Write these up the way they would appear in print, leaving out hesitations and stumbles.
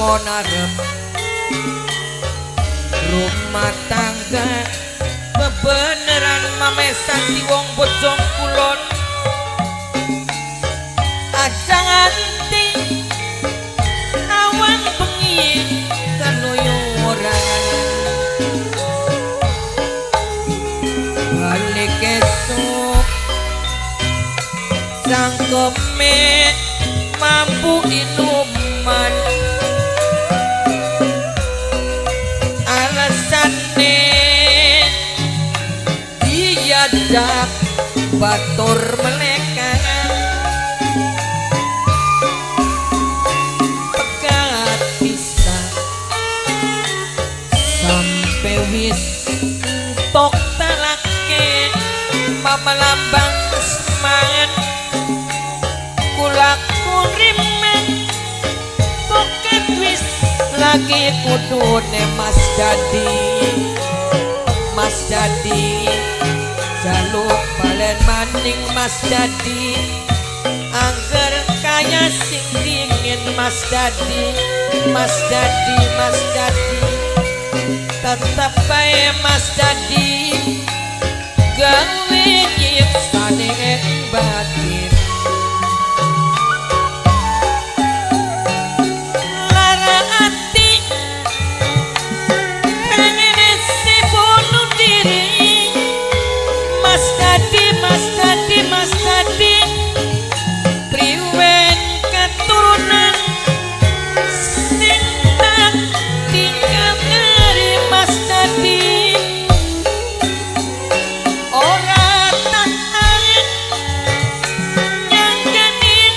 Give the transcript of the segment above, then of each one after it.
ngarep rumah tangga bebeneran mamesan di wong bojong kulon aja nganti awan bengi kanuyuran balik esok sangkeme mampu inuman alasane diajak batur melekan pegat bisa sampai wis tok talake mama lambang semangat kulak kurimen poket wis lagi kudune Mas Dadi jaluk balen maning Mas Dadi angger kaya sing dingin Mas Dadi tetep bae Mas Dadi gawe nyipsane ing batin lara ati pengen si bunuh diri Mas Dadi priwen keturunan sing tak tinggal ngeri Mas Dadi ora tahan nyanggenin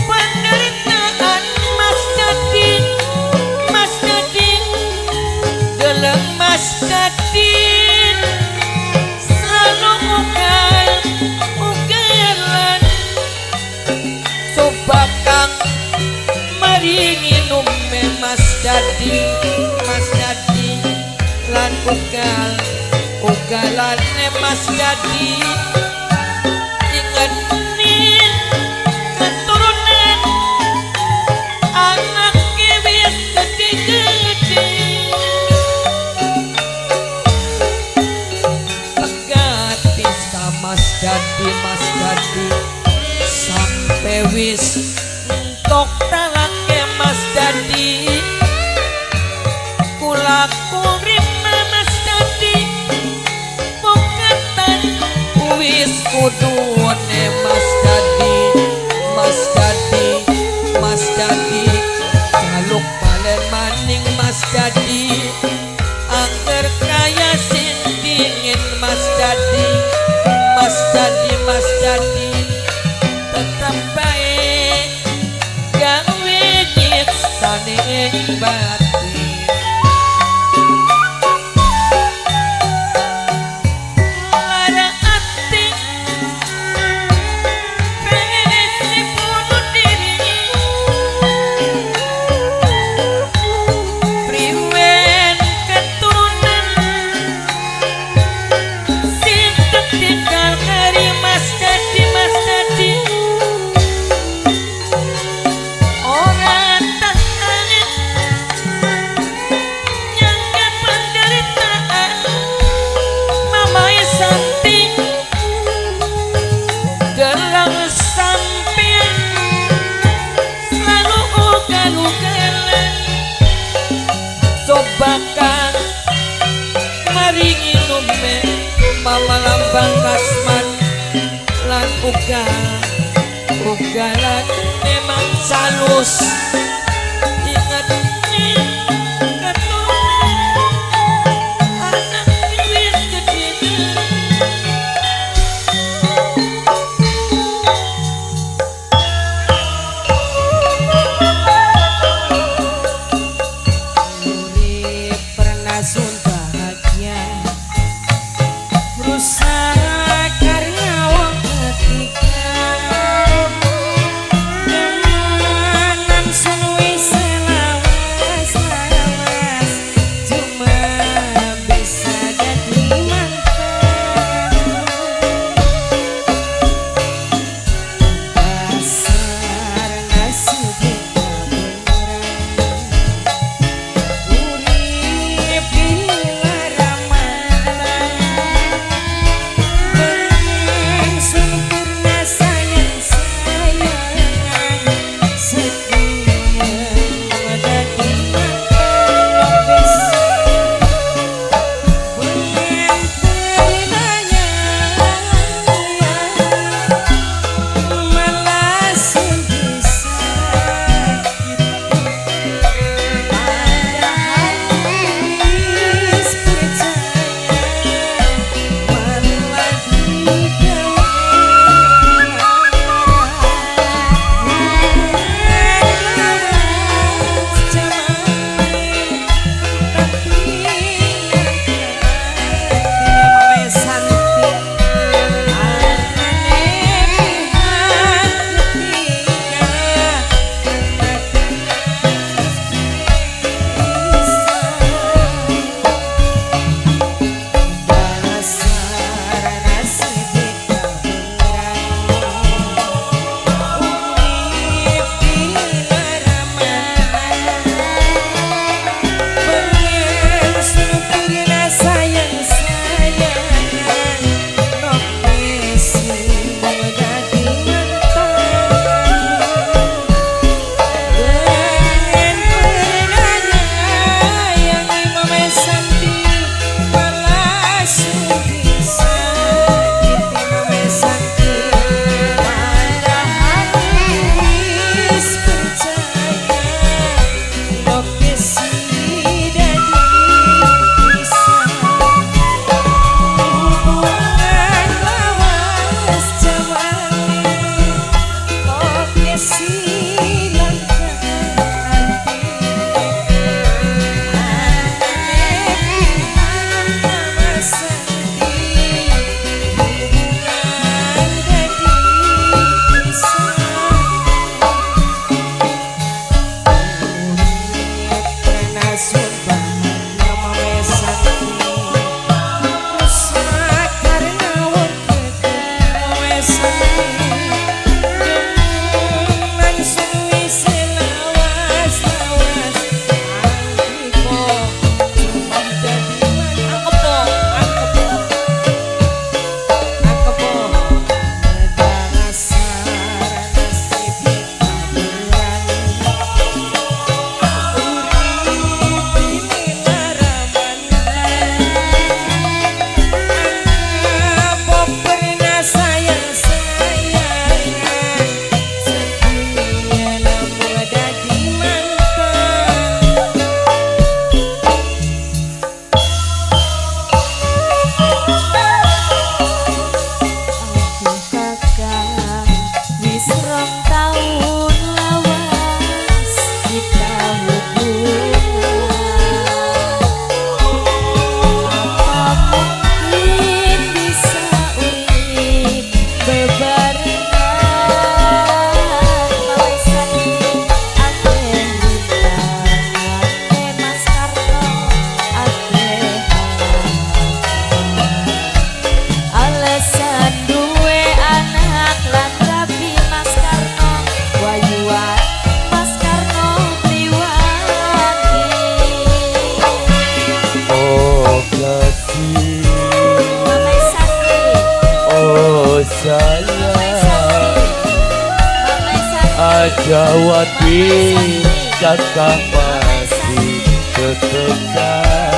penderitaan Mas Dadi geleng Mas Dadi selalu ugal-ugalan coba kang maringi nume Mas Dadi lan ugalane Mas Dadi ingetin keturunan anak wis gede-gede pegat bisa Mas Dadi sampai wis entok talake Mas Dadi kula kurim Mas Dadi pokatan wis kudune Mas Dadi jaluk balen maning Mas Dadi angger kaya sing dingin Mas Dadi tetep bae gawe nyiksane ing batin lara ati pengen si bunuh diri priwen keturunan sing tinggal ngeri Mas Dadi ora tahan nyangga penderitaan Mama Santi gelang sampean selalu ugal-ugalan coba kang maringi nume Mama lambang kasman lan ugalan memang salus ingat keturunan anak wis gede urip pernah sun bahagia berusaha karya wong ketika dengan sun kasih. Mamai Sakti. Oh sayang, Mamai Sakti. Ajawati Mamai Sakti. kakak masih tetap